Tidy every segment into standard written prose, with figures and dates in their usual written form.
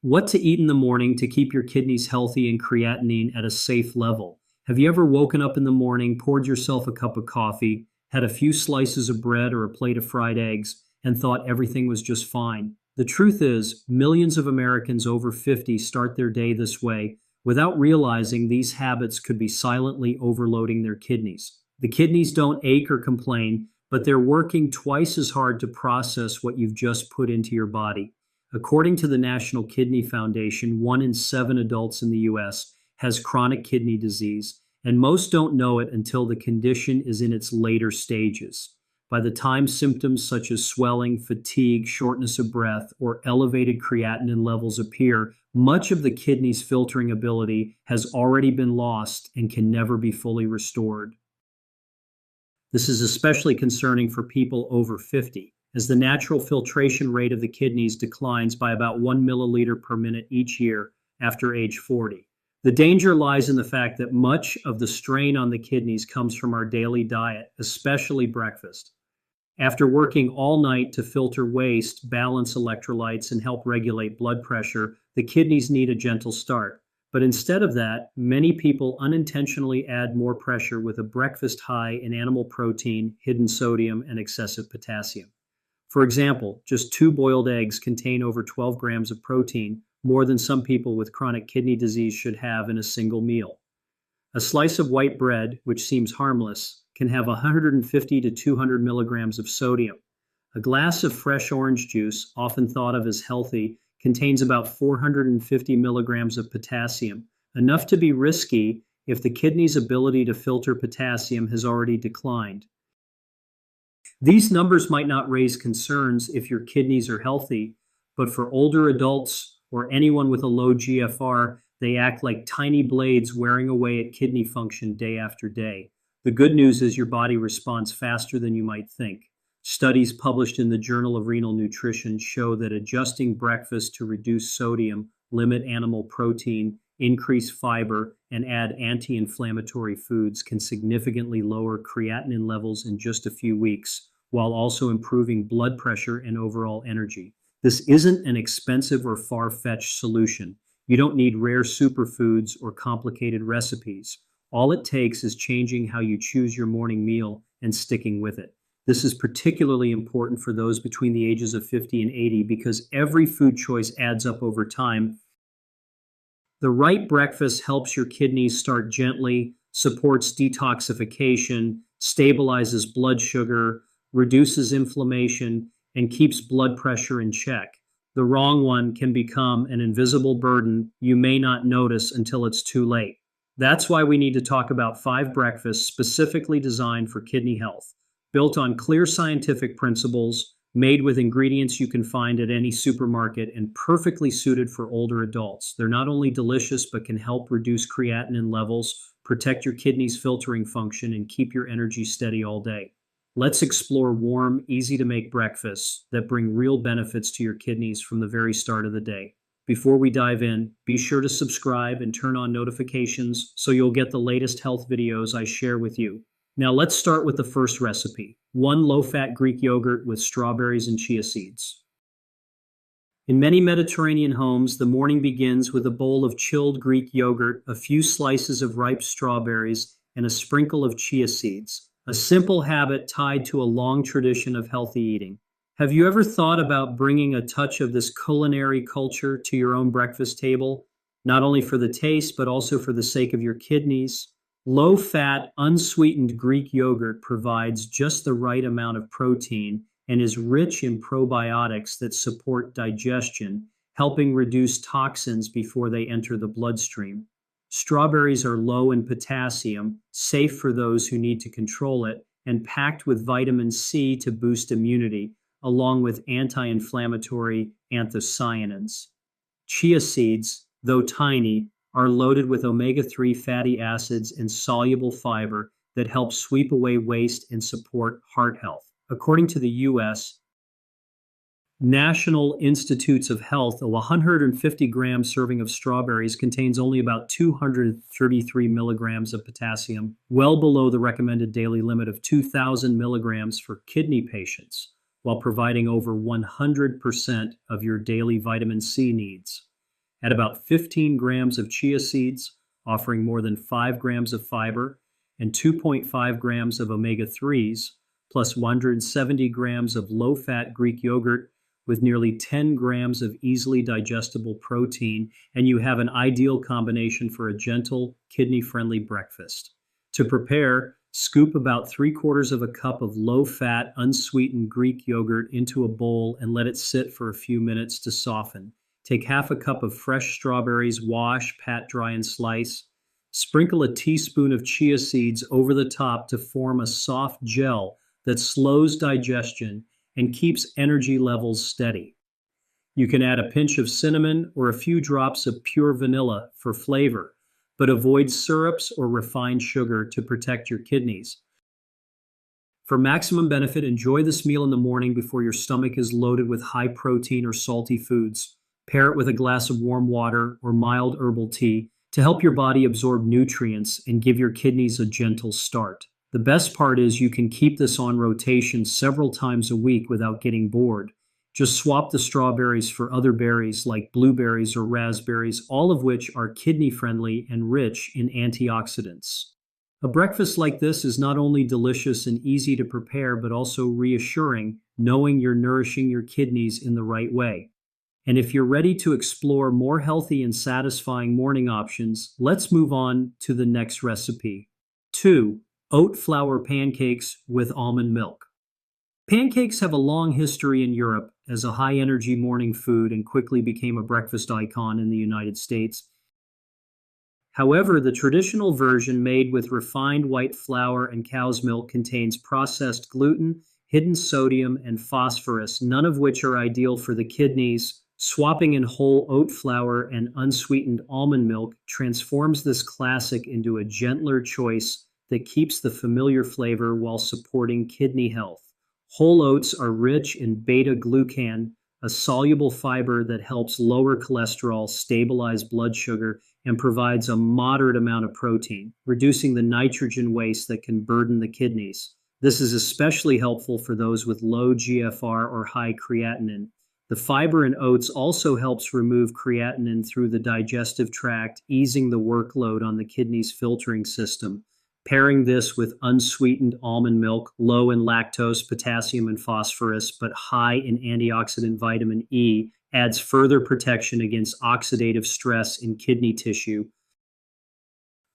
What to eat in the morning to keep your kidneys healthy and creatinine at a safe level. Have you ever woken up in the morning, poured yourself a cup of coffee, had a few slices of bread or a plate of fried eggs, and thought everything was just fine? The truth is, millions of Americans over 50 start their day this way without realizing these habits could be silently overloading their kidneys. The kidneys don't ache or complain, but they're working twice as hard to process what you've just put into your body. According to the National Kidney Foundation, 1 in 7 adults in the U.S. has chronic kidney disease, and most don't know it until the condition is in its later stages. By the time symptoms such as swelling, fatigue, shortness of breath, or elevated creatinine levels appear, much of the kidney's filtering ability has already been lost and can never be fully restored. This is especially concerning for people over 50, as the natural filtration rate of the kidneys declines by about 1 milliliter per minute each year after age 40. The danger lies in the fact that much of the strain on the kidneys comes from our daily diet, especially breakfast. After working all night to filter waste, balance electrolytes, and help regulate blood pressure, the kidneys need a gentle start. But instead of that, many people unintentionally add more pressure with a breakfast high in animal protein, hidden sodium, and excessive potassium. For example, just 2 boiled eggs contain over 12 grams of protein, more than some people with chronic kidney disease should have in a single meal. A slice of white bread, which seems harmless, can have 150 to 200 milligrams of sodium. A glass of fresh orange juice, often thought of as healthy, contains about 450 milligrams of potassium, enough to be risky if the kidney's ability to filter potassium has already declined. These numbers might not raise concerns if your kidneys are healthy, but for older adults or anyone with a low GFR, they act like tiny blades wearing away at kidney function day after day. The good news is your body responds faster than you might think. Studies published in the Journal of Renal Nutrition show that adjusting breakfast to reduce sodium, limit animal protein, increase fiber, and add anti-inflammatory foods can significantly lower creatinine levels in just a few weeks, while also improving blood pressure and overall energy. This isn't an expensive or far-fetched solution. You don't need rare superfoods or complicated recipes. All it takes is changing how you choose your morning meal and sticking with it. This is particularly important for those between the ages of 50 and 80 because every food choice adds up over time. The right breakfast helps your kidneys start gently, supports detoxification, stabilizes blood sugar, reduces inflammation, and keeps blood pressure in check. The wrong one can become an invisible burden you may not notice until it's too late. That's why we need to talk about 5 breakfasts specifically designed for kidney health, built on clear scientific principles, made with ingredients you can find at any supermarket, and perfectly suited for older adults. They're not only delicious, but can help reduce creatinine levels, protect your kidneys' filtering function, and keep your energy steady all day. Let's explore warm, easy-to-make breakfasts that bring real benefits to your kidneys from the very start of the day. Before we dive in, be sure to subscribe and turn on notifications so you'll get the latest health videos I share with you. Now let's start with the first recipe, 1 low-fat Greek yogurt with strawberries and chia seeds. In many Mediterranean homes, the morning begins with a bowl of chilled Greek yogurt, a few slices of ripe strawberries, and a sprinkle of chia seeds, a simple habit tied to a long tradition of healthy eating. Have you ever thought about bringing a touch of this culinary culture to your own breakfast table, not only for the taste, but also for the sake of your kidneys? Low-fat, unsweetened Greek yogurt provides just the right amount of protein and is rich in probiotics that support digestion, helping reduce toxins before they enter the bloodstream. Strawberries are low in potassium, safe for those who need to control it, and packed with vitamin C to boost immunity, along with anti-inflammatory anthocyanins. Chia seeds, though tiny, are loaded with omega-3 fatty acids and soluble fiber that help sweep away waste and support heart health. According to the U.S. National Institutes of Health, a 150-gram serving of strawberries contains only about 233 milligrams of potassium, well below the recommended daily limit of 2,000 milligrams for kidney patients, while providing over 100% of your daily vitamin C needs. Add about 15 grams of chia seeds, offering more than 5 grams of fiber, and 2.5 grams of omega-3s, plus 170 grams of low-fat Greek yogurt with nearly 10 grams of easily digestible protein, and you have an ideal combination for a gentle, kidney-friendly breakfast. To prepare, scoop about 3/4 of a cup of low-fat, unsweetened Greek yogurt into a bowl and let it sit for a few minutes to soften. Take half a cup of fresh strawberries, wash, pat dry, and slice. Sprinkle a teaspoon of chia seeds over the top to form a soft gel that slows digestion and keeps energy levels steady. You can add a pinch of cinnamon or a few drops of pure vanilla for flavor, but avoid syrups or refined sugar to protect your kidneys. For maximum benefit, enjoy this meal in the morning before your stomach is loaded with high protein or salty foods. Pair it with a glass of warm water or mild herbal tea to help your body absorb nutrients and give your kidneys a gentle start. The best part is you can keep this on rotation several times a week without getting bored. Just swap the strawberries for other berries like blueberries or raspberries, all of which are kidney-friendly and rich in antioxidants. A breakfast like this is not only delicious and easy to prepare, but also reassuring, knowing you're nourishing your kidneys in the right way. And if you're ready to explore more healthy and satisfying morning options, let's move on to the next recipe. 2. Oat flour pancakes with almond milk. Pancakes have a long history in Europe as a high-energy morning food and quickly became a breakfast icon in the United States. However, the traditional version made with refined white flour and cow's milk contains processed gluten, hidden sodium, and phosphorus, none of which are ideal for the kidneys. Swapping in whole oat flour and unsweetened almond milk transforms this classic into a gentler choice that keeps the familiar flavor while supporting kidney health. Whole oats are rich in beta-glucan, a soluble fiber that helps lower cholesterol, stabilize blood sugar, and provides a moderate amount of protein, reducing the nitrogen waste that can burden the kidneys. This is especially helpful for those with low GFR or high creatinine. The fiber in oats also helps remove creatinine through the digestive tract, easing the workload on the kidney's filtering system. Pairing this with unsweetened almond milk, low in lactose, potassium, and phosphorus, but high in antioxidant vitamin E, adds further protection against oxidative stress in kidney tissue.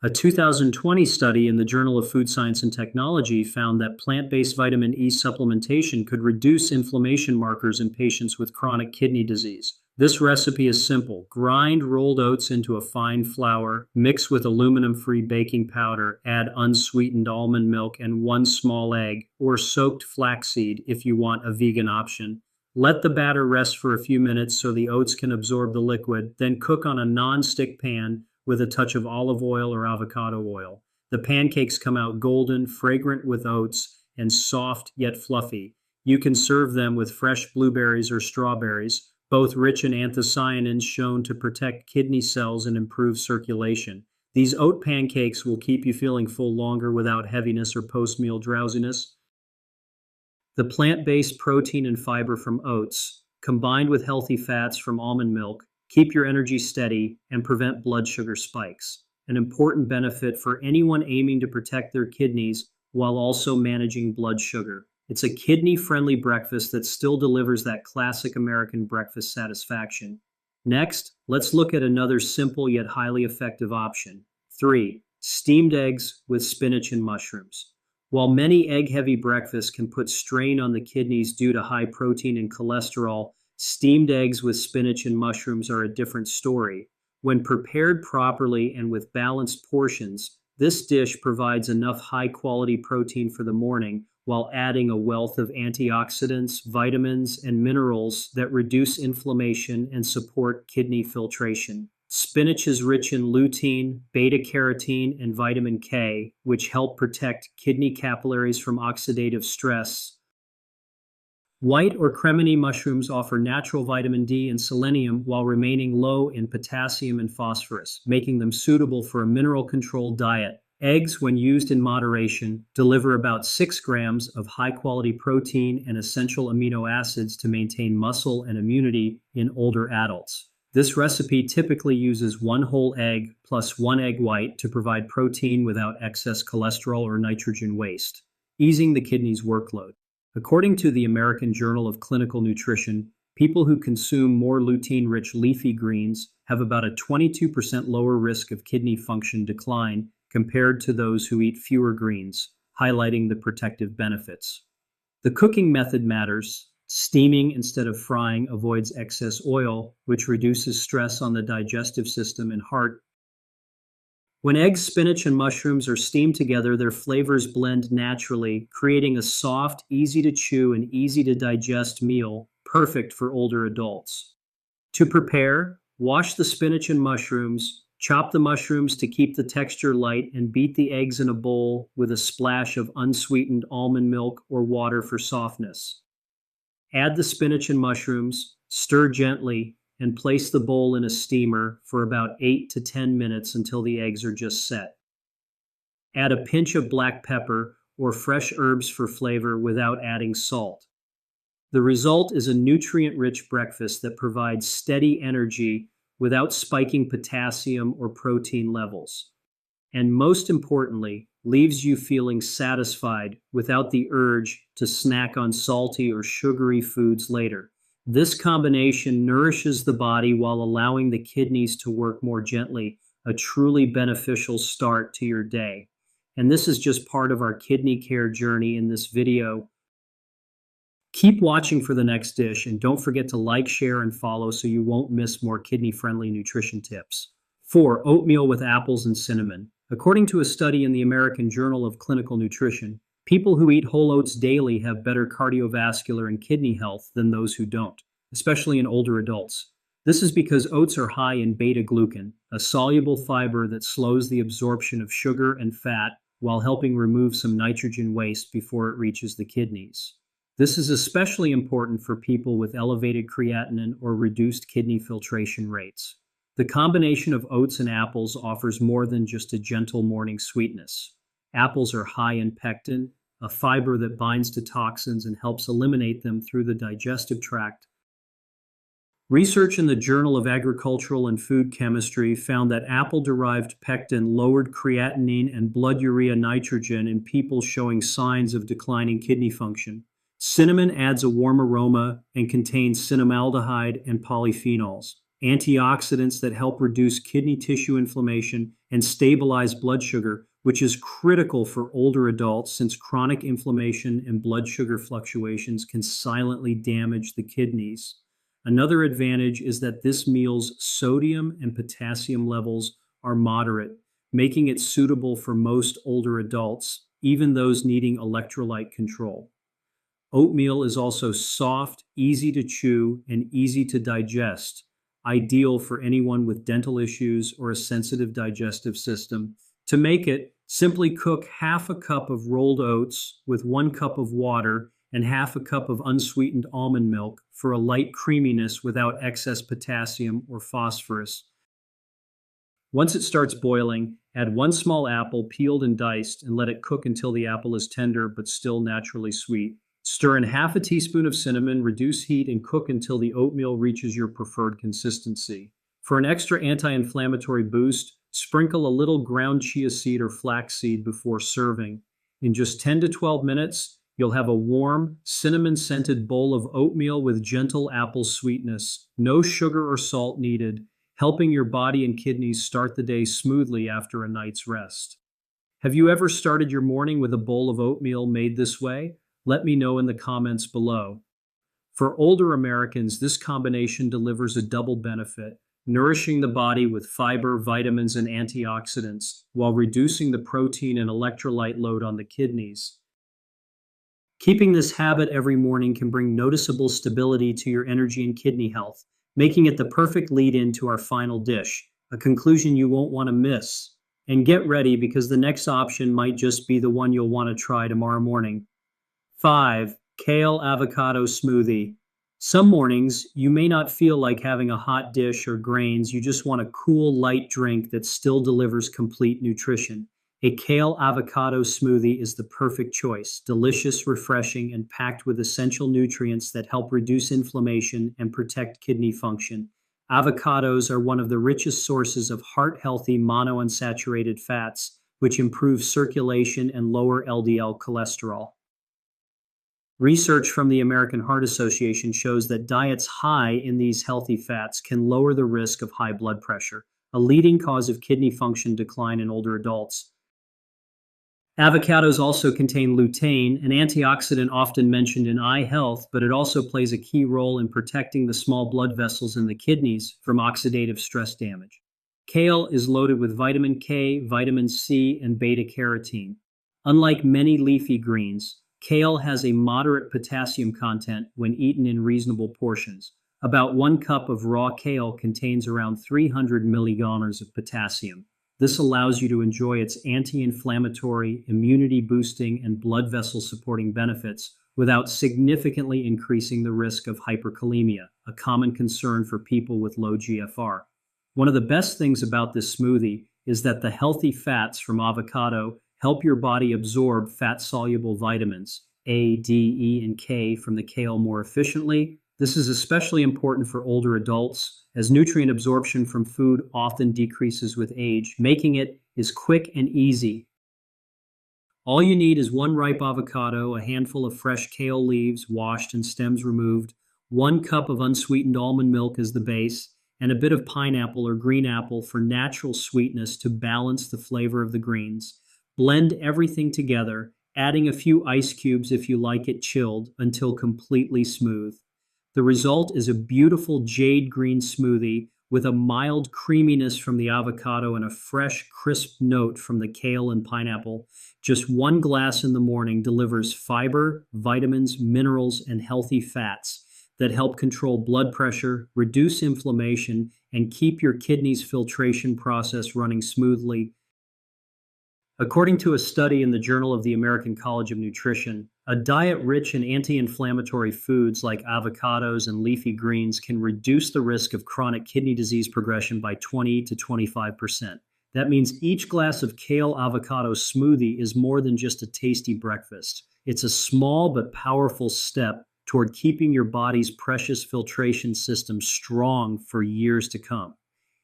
A 2020 study in the Journal of Food Science and Technology found that plant-based vitamin E supplementation could reduce inflammation markers in patients with chronic kidney disease. This recipe is simple. Grind rolled oats into a fine flour, mix with aluminum-free baking powder, add unsweetened almond milk and 1 small egg, or soaked flaxseed if you want a vegan option. Let the batter rest for a few minutes so the oats can absorb the liquid, then cook on a non-stick pan with a touch of olive oil or avocado oil. The pancakes come out golden, fragrant with oats, and soft yet fluffy. You can serve them with fresh blueberries or strawberries, both rich in anthocyanins shown to protect kidney cells and improve circulation. These oat pancakes will keep you feeling full longer without heaviness or post-meal drowsiness. The plant-based protein and fiber from oats, combined with healthy fats from almond milk, keep your energy steady and prevent blood sugar spikes. An important benefit for anyone aiming to protect their kidneys while also managing blood sugar. It's a kidney-friendly breakfast that still delivers that classic American breakfast satisfaction. Next, let's look at another simple yet highly effective option. 3. Steamed eggs with spinach and mushrooms. While many egg-heavy breakfasts can put strain on the kidneys due to high protein and cholesterol, steamed eggs with spinach and mushrooms are a different story. When prepared properly and with balanced portions, this dish provides enough high-quality protein for the morning while adding a wealth of antioxidants, vitamins, and minerals that reduce inflammation and support kidney filtration. Spinach is rich in lutein, beta-carotene, and vitamin K, which help protect kidney capillaries from oxidative stress. White or cremini mushrooms offer natural vitamin D and selenium while remaining low in potassium and phosphorus, making them suitable for a mineral-controlled diet. Eggs, when used in moderation, deliver about 6 grams of high-quality protein and essential amino acids to maintain muscle and immunity in older adults. This recipe typically uses one whole egg plus one egg white to provide protein without excess cholesterol or nitrogen waste, easing the kidney's workload. According to the American Journal of Clinical Nutrition, people who consume more lutein-rich leafy greens have about a 22% lower risk of kidney function decline compared to those who eat fewer greens, highlighting the protective benefits. The cooking method matters. Steaming instead of frying avoids excess oil, which reduces stress on the digestive system and heart. When eggs, spinach, and mushrooms are steamed together, their flavors blend naturally, creating a soft, easy to chew, and easy to digest meal, perfect for older adults. To prepare, wash the spinach and mushrooms, chop the mushrooms to keep the texture light, and beat the eggs in a bowl with a splash of unsweetened almond milk or water for softness. Add the spinach and mushrooms, stir gently, and place the bowl in a steamer for about 8 to 10 minutes until the eggs are just set. Add a pinch of black pepper or fresh herbs for flavor without adding salt. The result is a nutrient-rich breakfast that provides steady energy without spiking potassium or protein levels. And most importantly, leaves you feeling satisfied without the urge to snack on salty or sugary foods later. This combination nourishes the body while allowing the kidneys to work more gently, a truly beneficial start to your day. And this is just part of our kidney care journey in this video. Keep watching for the next dish, and don't forget to like, share, and follow so you won't miss more kidney-friendly nutrition tips. 4. Oatmeal with apples and cinnamon. According to a study in the American Journal of Clinical Nutrition, people who eat whole oats daily have better cardiovascular and kidney health than those who don't, especially in older adults. This is because oats are high in beta-glucan, a soluble fiber that slows the absorption of sugar and fat while helping remove some nitrogen waste before it reaches the kidneys. This is especially important for people with elevated creatinine or reduced kidney filtration rates. The combination of oats and apples offers more than just a gentle morning sweetness. Apples are high in pectin, a fiber that binds to toxins and helps eliminate them through the digestive tract. Research in the Journal of Agricultural and Food Chemistry found that apple-derived pectin lowered creatinine and blood urea nitrogen in people showing signs of declining kidney function. Cinnamon adds a warm aroma and contains cinnamaldehyde and polyphenols, antioxidants that help reduce kidney tissue inflammation and stabilize blood sugar, which is critical for older adults since chronic inflammation and blood sugar fluctuations can silently damage the kidneys. Another advantage is that this meal's sodium and potassium levels are moderate, making it suitable for most older adults, even those needing electrolyte control. Oatmeal is also soft, easy to chew, and easy to digest, ideal for anyone with dental issues or a sensitive digestive system. To make it, simply cook half a cup of rolled oats with 1 cup of water and half a cup of unsweetened almond milk for a light creaminess without excess potassium or phosphorus. Once it starts boiling, add 1 small apple peeled and diced and let it cook until the apple is tender but still naturally sweet. Stir in half a teaspoon of cinnamon, reduce heat, and cook until the oatmeal reaches your preferred consistency. For an extra anti-inflammatory boost, sprinkle a little ground chia seed or flax seed before serving. In just 10 to 12 minutes, you'll have a warm, cinnamon-scented bowl of oatmeal with gentle apple sweetness, no sugar or salt needed, helping your body and kidneys start the day smoothly after a night's rest. Have you ever started your morning with a bowl of oatmeal made this way? Let me know in the comments below. For older Americans, this combination delivers a double benefit, nourishing the body with fiber, vitamins, and antioxidants, while reducing the protein and electrolyte load on the kidneys. Keeping this habit every morning can bring noticeable stability to your energy and kidney health, making it the perfect lead-in to our final dish, a conclusion you won't want to miss. And get ready because the next option might just be the one you'll want to try tomorrow morning. 5. Kale Avocado Smoothie. Some mornings, you may not feel like having a hot dish or grains, you just want a cool, light drink that still delivers complete nutrition. A kale avocado smoothie is the perfect choice, delicious, refreshing, and packed with essential nutrients that help reduce inflammation and protect kidney function. Avocados are one of the richest sources of heart-healthy monounsaturated fats, which improve circulation and lower LDL cholesterol. Research from the American Heart Association shows that diets high in these healthy fats can lower the risk of high blood pressure, a leading cause of kidney function decline in older adults. Avocados also contain lutein, an antioxidant often mentioned in eye health, but it also plays a key role in protecting the small blood vessels in the kidneys from oxidative stress damage. Kale is loaded with vitamin K, vitamin C, and beta-carotene. Unlike many leafy greens, kale has a moderate potassium content when eaten in reasonable portions. About 1 cup of raw kale contains around 300 milligauss of potassium. This allows you to enjoy its anti-inflammatory, immunity-boosting, and blood vessel-supporting benefits without significantly increasing the risk of hyperkalemia, a common concern for people with low GFR. One of the best things about this smoothie is that the healthy fats from avocado help your body absorb fat-soluble vitamins, A, D, E, and K, from the kale more efficiently. This is especially important for older adults, as nutrient absorption from food often decreases with age, making it is quick and easy. All you need is 1 ripe avocado, a handful of fresh kale leaves, washed and stems removed, 1 cup of unsweetened almond milk as the base, and a bit of pineapple or green apple for natural sweetness to balance the flavor of the greens. Blend everything together, adding a few ice cubes if you like it chilled, until completely smooth. The result is a beautiful jade green smoothie with a mild creaminess from the avocado and a fresh, crisp note from the kale and pineapple. Just 1 glass in the morning delivers fiber, vitamins, minerals, and healthy fats that help control blood pressure, reduce inflammation, and keep your kidneys' filtration process running smoothly. According to a study in the Journal of the American College of Nutrition, a diet rich in anti-inflammatory foods like avocados and leafy greens can reduce the risk of chronic kidney disease progression by 20 to 25%. That means each glass of kale avocado smoothie is more than just a tasty breakfast. It's a small but powerful step toward keeping your body's precious filtration system strong for years to come.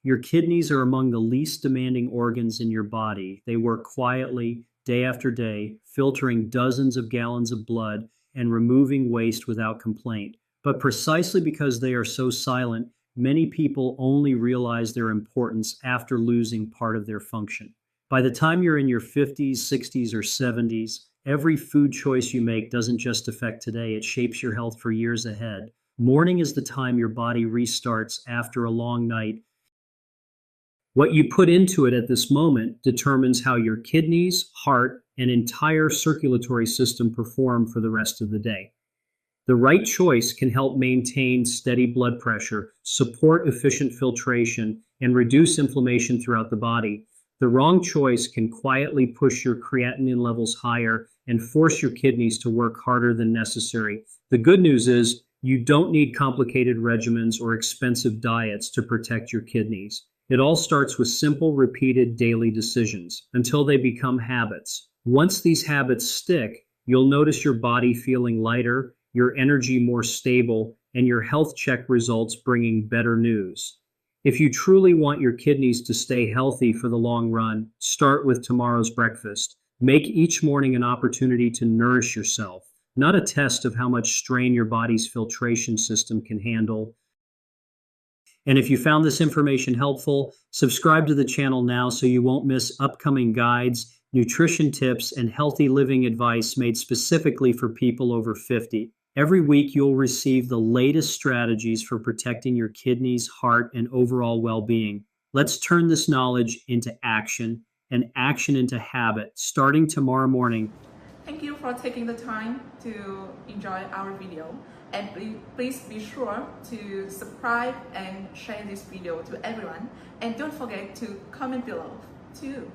Your kidneys are among the least demanding organs in your body. They work quietly, day after day, filtering dozens of gallons of blood and removing waste without complaint. But precisely because they are so silent, many people only realize their importance after losing part of their function. By the time you're in your 50s, 60s, or 70s, every food choice you make doesn't just affect today, it shapes your health for years ahead. Morning is the time your body restarts after a long night. What you put into it at this moment determines how your kidneys, heart, and entire circulatory system perform for the rest of the day. The right choice can help maintain steady blood pressure, support efficient filtration, and reduce inflammation throughout the body. The wrong choice can quietly push your creatinine levels higher and force your kidneys to work harder than necessary. The good news is you don't need complicated regimens or expensive diets to protect your kidneys. It all starts with simple, repeated daily decisions until they become habits. Once these habits stick, you'll notice your body feeling lighter, your energy more stable, and your health check results bringing better news. If you truly want your kidneys to stay healthy for the long run, start with tomorrow's breakfast. Make each morning an opportunity to nourish yourself, not a test of how much strain your body's filtration system can handle. And if you found this information helpful, subscribe to the channel now so you won't miss upcoming guides, nutrition tips, and healthy living advice made specifically for people over 50. Every week, you'll receive the latest strategies for protecting your kidneys, heart, and overall well-being. Let's turn this knowledge into action and action into habit, starting tomorrow morning. Thank you for taking the time to enjoy our video, and please be sure to subscribe and share this video to everyone, and don't forget to comment below too.